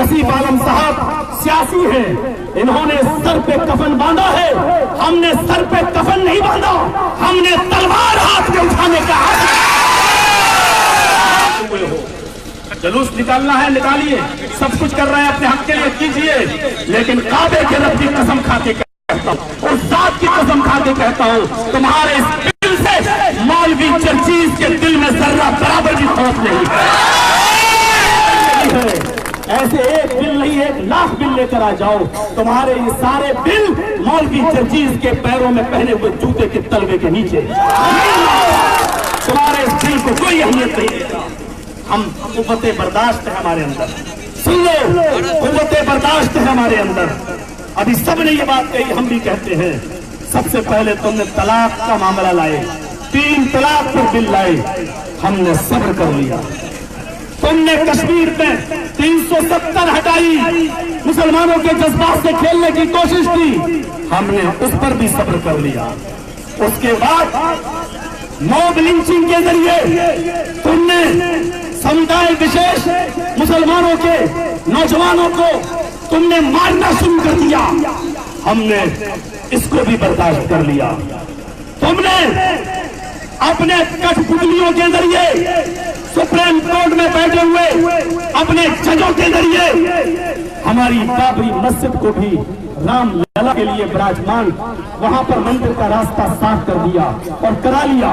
तौसीफ आलम साहब सियासी हैं, इन्होंने सर पे कफन बांधा है, हमने सर पे कफन नहीं बांधा, हमने तलवार हाथ में उठाने का जुलूस निकालना है निकालिए, सब कुछ कर रहे हैं अपने हक के लिए कीजिए, लेकिन काबे के रब की कसम खा के कहता हूँ, उस जात की कसम खा के कहता हूँ, तुम्हारे इस दिल से मौलवी चर्चीज के दिल में जर्रा बराबर भी खौफ नहीं है। ऐसे एक बिल नहीं 1,00,000 बिल लेकर आ जाओ, तुम्हारे ये सारे बिल मौलवी चर्चीज के पैरों में पहने हुए जूते के तलवे के नीचे, तुम्हारे इस दिल को कोई अहमियत नहीं देता। हम कुव्वते बर्दाश्त है हमारे अंदर, सुन लो, कुव्वते बर्दाश्त है हमारे अंदर। अभी सब ने ये बात कही, हम भी कहते हैं। सबसे पहले तुमने तलाक का मामला लाए, 3 तलाक पर बिल लाए, हमने सब्र कर लिया। तुमने कश्मीर में 370 हटाई, मुसलमानों के जज्बात से खेलने की कोशिश की, हमने उस पर भी सब्र कर लिया। उसके बाद मॉब लिंचिंग के जरिए तुमने समुदाय विशेष मुसलमानों के नौजवानों को तुमने मारना शुरू कर दिया, हमने इसको भी बर्दाश्त कर लिया। तुमने अपने कठपुतलियों के जरिए सुप्रीम कोर्ट में बैठे हुए अपने जजों के जरिए हमारी बाबरी मस्जिद को भी रामलला के लिए विराजमान, वहां पर मंदिर का रास्ता साफ कर दिया और करा लिया।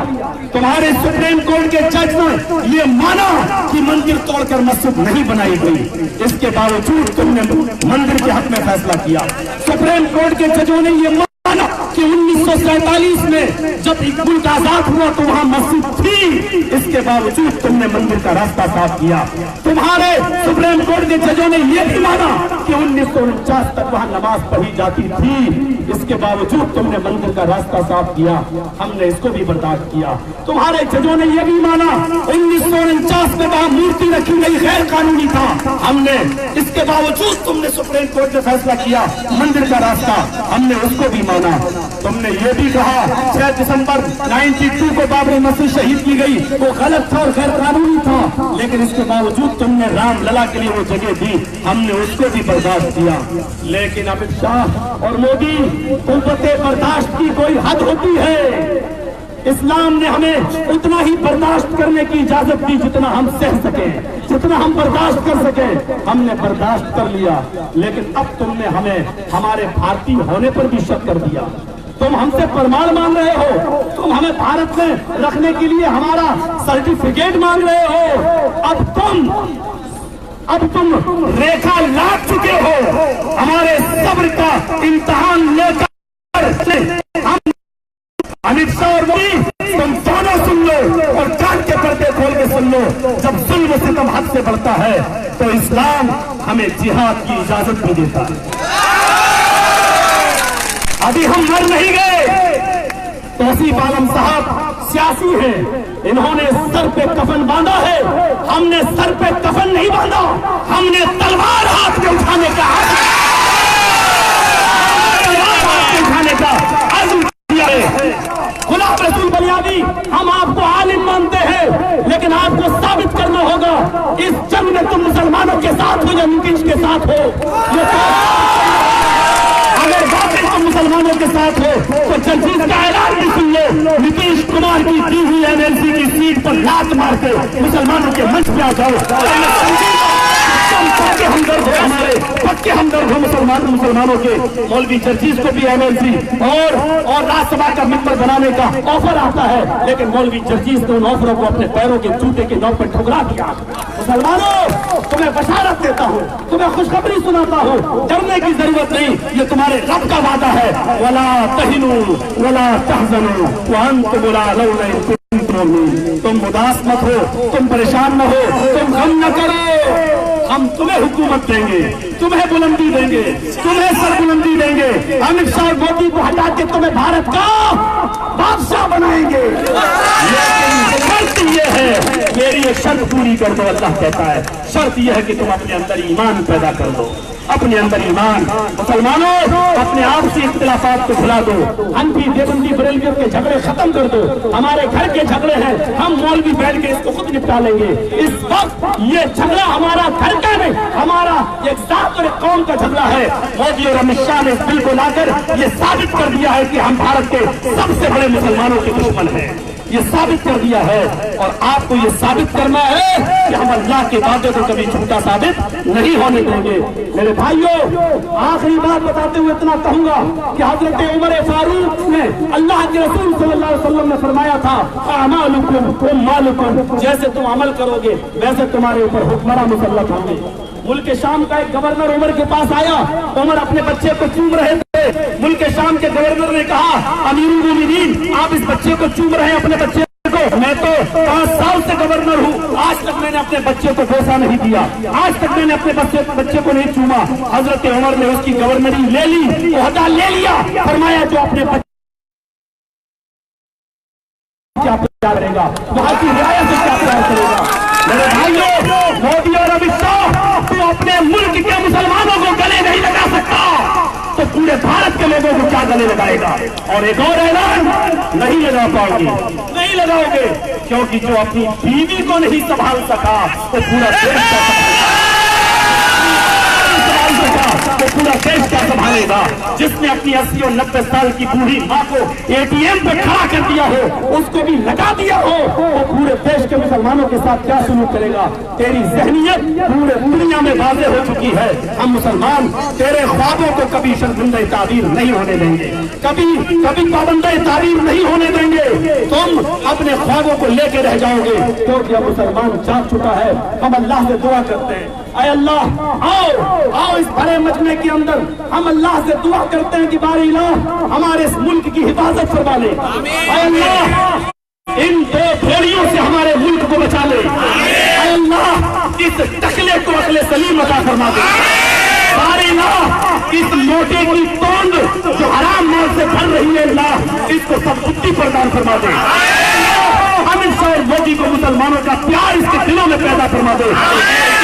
तुम्हारे सुप्रीम कोर्ट के जज ने ये माना कि मंदिर तोड़कर मस्जिद नहीं बनाई गई, इसके बावजूद तुमने मंदिर के हक में फैसला किया। सुप्रीम कोर्ट के जजों ने ये माना कि 1947 में जब मुल्क आजाद हुआ तो वहां मस्जिद थी, इसके बावजूद तुमने मंदिर का रास्ता साफ किया। तुम्हारे सुप्रीम कोर्ट के जजों ने यह भी माना कि 1949 तक वहां नमाज पढ़ी जाती थी, इसके बावजूद तुमने मंदिर का रास्ता साफ किया, हमने इसको भी बर्दाश्त किया। तुम्हारे जजों ने यह भी माना 1949 में वहां मूर्ति रखी गई गैर कानूनी था, हमने इसके बावजूद तुमने सुप्रीम कोर्ट ने फैसला किया मंदिर का रास्ता, हमने उसको भी माना। तुमने ये भी कहा 6 दिसंबर 92 को बाबरी मस्जिद शहीद की गई, वो गलत था और गैर कानूनी था, लेकिन इसके बावजूद तुमने रामलला के लिए वो जगह दी, हमने उसको भी बर्दाश्त किया। लेकिन अमित शाह और मोदी, कुव्वते बर्दाश्त की कोई हद होती है। इस्लाम ने हमें उतना ही बर्दाश्त करने की इजाजत दी जितना हम सह सके, जितना हम बर्दाश्त कर सके, हमने बर्दाश्त कर लिया। लेकिन अब तुमने हमें हमारे भारतीय होने पर भी शक कर दिया। तुम हमसे प्रमाण मांग रहे हो, तुम हमें भारत में रखने के लिए हमारा सर्टिफिकेट मांग रहे हो। अब तुम रेखा लाग चुके हो, हमारे सब्र का इम्तिहान लेकर हम अमित शाह और मोदी, तुम दोनों सुन लो और कान के पर्दे खोल के सुन लो। जब जुल्म सितम हद से बढ़ता है तो इस्लाम हमें जिहाद की इजाजत भी देता है। अभी हम मर नहीं गए। तौसीफ आलम साहब सियासी हैं, इन्होंने सर पे कफन बांधा है, हमने सर पे कफन नहीं बांधा, हमने तलवार हाथ में उठाने का अज़्म किया है। गुलाम रसूल बलियादी, हम आपको आलिम मानते हैं, लेकिन आपको साबित करना होगा इस जंग में तुम मुसलमानों के साथ हो या नीतीश के साथ हो। अगर वाकई तुम मुसलमानों के साथ हो तो चर्चिल का ऐलान भी सुन लो, नीतीश कुमार की दी हुई एमएलसी की सीट पर लात मार के मुसलमानों के मंच पे आ जाओ। पक्के हमदर्द हो, हमारे पक्के हमदर्द हो मुसलमानों के। मौलवी चर्चीज को भी एमएलसी और राज्यसभा का मेंबर बनाने का ऑफर आता है, लेकिन मौलवी चर्चीज ने उन ऑफरों को अपने पैरों के जूते के नोक पर ठुकरा दिया। मुसलमानों, तुम्हें बशारत देता हूँ, तुम्हें खुशखबरी सुनाता हूँ, डरने की जरूरत नहीं, ये तुम्हारे रब का वादा है। वला तहिनू वला तहज़नू व अंतुम अलौना इन कुंतुम मुमिनीन। तुम उदास मत हो, तुम परेशान न हो, तुम गम न करो, हम तुम्हें हुकूमत देंगे, तुम्हें बुलंदी देंगे, तुम्हें सरबुलंदी देंगे। अमित शाह मोदी को हटा के तुम्हें भारत का बादशाह बनाएंगे। लेकिन शर्त यह है, मेरी ये शर्त पूरी कर दो। अल्लाह कहता है शर्त यह है कि तुम अपने अंदर ईमान पैदा कर दो, अपने अंदर ईमान। मुसलमानों, अपने आप से इख्तिलाफात को भुला दो, हनफी देवबंदी बरेलवियों के झगड़े खत्म कर दो। हमारे घर के झगड़े हैं, हम मौलवी बैठ के इसको खुद निपटा लेंगे। इस वक्त ये झगड़ा हमारा घर का नहीं, हमारा एक और एक कौम का झगड़ा है। मोदी और अमित शाह ने इस बिल को लाकर ये साबित कर दिया है कि हम भारत के सबसे बड़े मुसलमानों के दुश्मन हैं। ये साबित कर दिया है और आपको ये साबित करना है कि हम अल्लाह के वादे को कभी झूठा साबित नहीं होने देंगे। मेरे भाइयों, आखिरी बात बताते हुए इतना कहूंगा कि हजरत उमर फारूक ने अल्लाह के रसूल सल्लल्लाहु अलैहि वसल्लम ने फरमाया था, अमालुकुम मालुकुम, जैसे तुम अमल करोगे वैसे तुम्हारे ऊपर हुक्मरां मुसल्लत होंगे। मुल्क शाम का एक गवर्नर उमर के पास आया, उमर अपने बच्चे को चूम रहे थे। मुल्क शाम के गवर्नर ने कहा, अमीरुल मोमिनीन, आप इस बच्चे को चूम रहे हैं, अपने बच्चे को। मैं तो 5 साल से गवर्नर हूँ, आज तक मैंने अपने बच्चे को बोसा नहीं दिया, आज तक मैंने अपने बच्चे को नहीं चूमा। हजरत उमर ने उसकी गवर्नरी ले ली, ओहदा ले लिया, फरमाया जो अपने बच्चे क्या प्यार करेगा, वहां की रियायत से क्या प्यार करेगा। मेरे भाइयों, मोदी और अमित शाह, तू अपने मुल्क के मुसलमानों को गले नहीं लगा सकता तो पूरे भारत के लोगों को क्या गले लगाएगा। और एक और ऐलान, नहीं लगा पाओगे, नहीं लगाओगे, क्योंकि जो अपनी बीवी को नहीं संभाल सका तो पूरा देश तो पूरा देश क्या संभालेगा। जिसने अपनी 80 और 90 साल की बूढ़ी माँ को एटीएम पे खड़ा कर दिया हो, उसको भी लगा दिया हो, तो पूरे देश के मुसलमानों के साथ क्या सुलूक करेगा। तेरी ज़हनियत पूरे दुनिया में वाज़ेह हो चुकी है। हम मुसलमान तेरे ख्वाबों को कभी शर्मिंदा ताबीर नहीं होने देंगे, कभी पाबंदा ताबीर नहीं होने देंगे। तुम अपने ख्वाबों को लेके रह जाओगे, क्योंकि अब मुसलमान जाग चुका है। हम अल्लाह से दुआ करते हैं, ऐ अल्लाह, आओ इस भरे मजमे के अंदर हम अल्लाह से दुआ करते हैं कि बारी इलाह हमारे इस मुल्क की हिफाजत फरमा ले। ऐ अल्लाह, इन 2 घोड़ियों से हमारे मुल्क को बचा ले। ऐ अल्लाह, इस टकले को अक्ल सलीम अता फरमा दे। बारी इलाह, इस मोटे की तोंद जो हराम माल से भर रही है, अल्लाह इसको सब बुद्धि प्रदान फरमा दे। अमित शाह और मोदी को मुसलमानों का प्यार इसके दिलों में पैदा फरमा दे।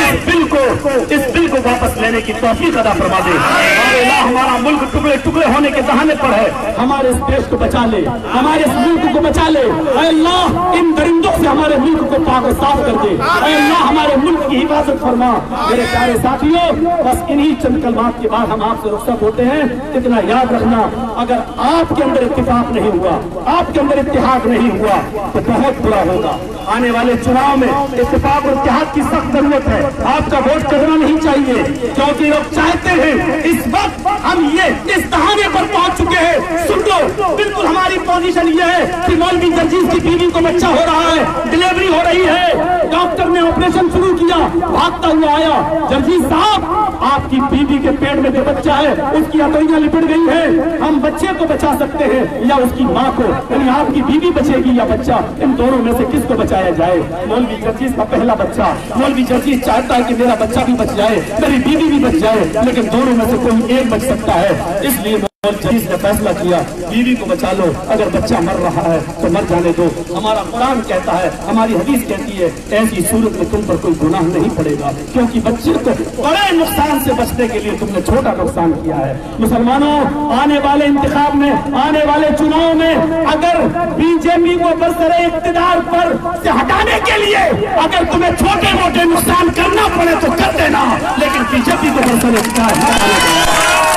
इस बिल को वापस लेने की तौफीक अता फरमा दे। हमारा मुल्क टुकड़े टुकड़े होने के दहाने पर है, हमारे इस देश को बचा ले, हमारे इस मुल्क को बचा ले। ऐ अल्लाह, इन दरिंदों से हमारे मुल्क को पाक और साफ कर दे। ऐ अल्लाह, हमारे मुल्क की हिफाजत फरमा। मेरे प्यारे साथियों, बस इन्हीं चंद कलमात के बाद हम आपसे रुखसत होते हैं। इतना याद रखना, अगर आपके अंदर इत्तेफाक नहीं हुआ, आपके अंदर इत्तेहाद नहीं हुआ तो बहुत बुरा होगा। आने वाले चुनाव में इत्तेफाक और इत्तेहाद की सख्त जरूरत है। आपका वोट करना नहीं चाहिए, क्योंकि लोग चाहते हैं। इस वक्त हम ये इस दहाने पर पहुंच चुके हैं। सुन लो, बिल्कुल हमारी पोजीशन ये है कि मौलवी जर्जीज की बीवी को बच्चा हो रहा है, डिलीवरी हो रही है, डॉक्टर ने ऑपरेशन शुरू किया, भागता हुआ आया, जर्जीज साहब आपकी बीवी के पेट में जो बच्चा है उसकी हथौड़ियां लिपट गई है, हम बच्चे को बचा सकते हैं या उसकी माँ को, यानी आपकी बीवी बचेगी या बच्चा, इन दोनों में से किसको बचाया जाए। मौलवी जर्जीज का पहला बच्चा, मौलवी जर्जीज चाहता है कि मेरा बच्चा भी बच जाए, मेरी बीवी भी बच जाए, लेकिन दोनों में से कोई एक बच सकता है। इसलिए जर्जीज ने फैसला किया, बीवी को बचा लो, अगर बच्चा मर रहा है तो मर जाने दो। हमारा कुरान कहता है, हमारी हदीस कहती है, ऐसी सूरत में तुम पर कोई गुनाह नहीं पड़ेगा, क्योंकि बच्चे को बड़े नुकसान से बचने के लिए तुमने छोटा नुकसान किया है। मुसलमानों, आने वाले इंतखाब में, आने वाले चुनाव में अगर बीजेपी को बरसरे इख्तियार पर से हटाने के लिए अगर तुम्हें छोटे मोटे नुकसान करना पड़े तो कर देना, लेकिन बीजेपी को बरसरे इख्तियार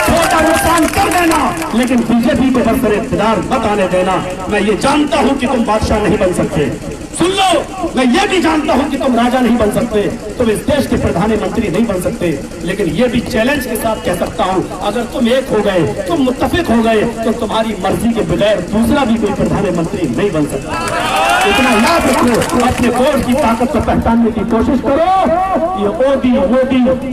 छोटा नुकसान कर देना, लेकिन बीजेपी को बरसरे इख्तियार मत आने देना। मैं ये जानता हूं कि तुम बादशाह नहीं बन सकते, सुन लो, मैं ये भी जानता हूं कि तुम राजा नहीं बन सकते, तुम इस देश के प्रधानमंत्री नहीं बन सकते, लेकिन ये भी चैलेंज के साथ कह सकता हूं, अगर तुम एक हो गए, तुम मुत्तफिक हो गए, तो तुम्हारी मर्जी के बगैर दूसरा भी कोई प्रधानमंत्री नहीं बन सकता। इतना याद रखो, अपने वोट की ताकत को पहचानने की कोशिश करो। ये मोदी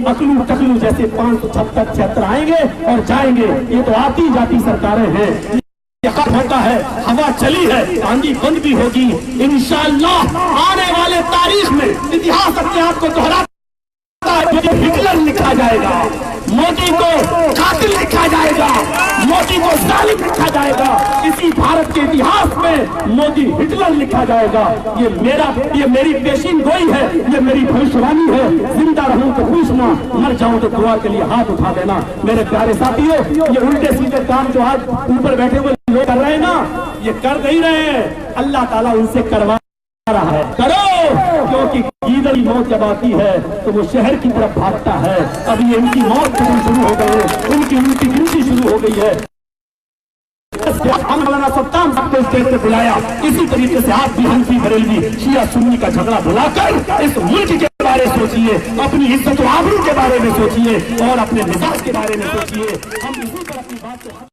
अकलू टकलू जैसे 576 आएंगे और जाएंगे, ये तो आती जाती सरकारें हैं। होता है, हवा चली है, आंधी बंद भी होगी, इंशाअल्लाह आने वाले तारीख में इतिहास अपने आप को दोहराता है। हिटलर लिखा जाएगा, मोदी को कातिल लिखा जाएगा, मोदी को जालिम लिखा जाएगा, इसी भारत के इतिहास में मोदी हिटलर लिखा जाएगा। ये मेरी पेशीन गोई है, ये मेरी भविष्यवाणी है। जिंदा रहूं तो पूछना, मर जाऊं तो दुआ के लिए हाथ उठा देना। मेरे प्यारे साथियों, ये उल्टे सीधे काम जो आज ऊपर बैठे हुए लोग कर रहे हैं ना, ये कर नहीं रहे हैं, अल्लाह ताला उनसे करवा रहा है। करो, क्योंकि मौत जब आती है तो वो शहर की तरफ भागता है। अब ये इनकी मौत शुरू हो गई है, उनकी उनकी गिनती शुरू हो गई है। हम मौलाना सत्ताम सबको स्टेज पे बुलाया, इसी तरीके से आप भी हनफी बरेलवी शिया सुन्नी का झगड़ा बुलाकर इस मुल्क के बारे में सोचिए, अपनी इज्जत और आबरू के बारे में सोचिए और अपने मिजाज के बारे में सोचिए। हम इसी पर अपनी बात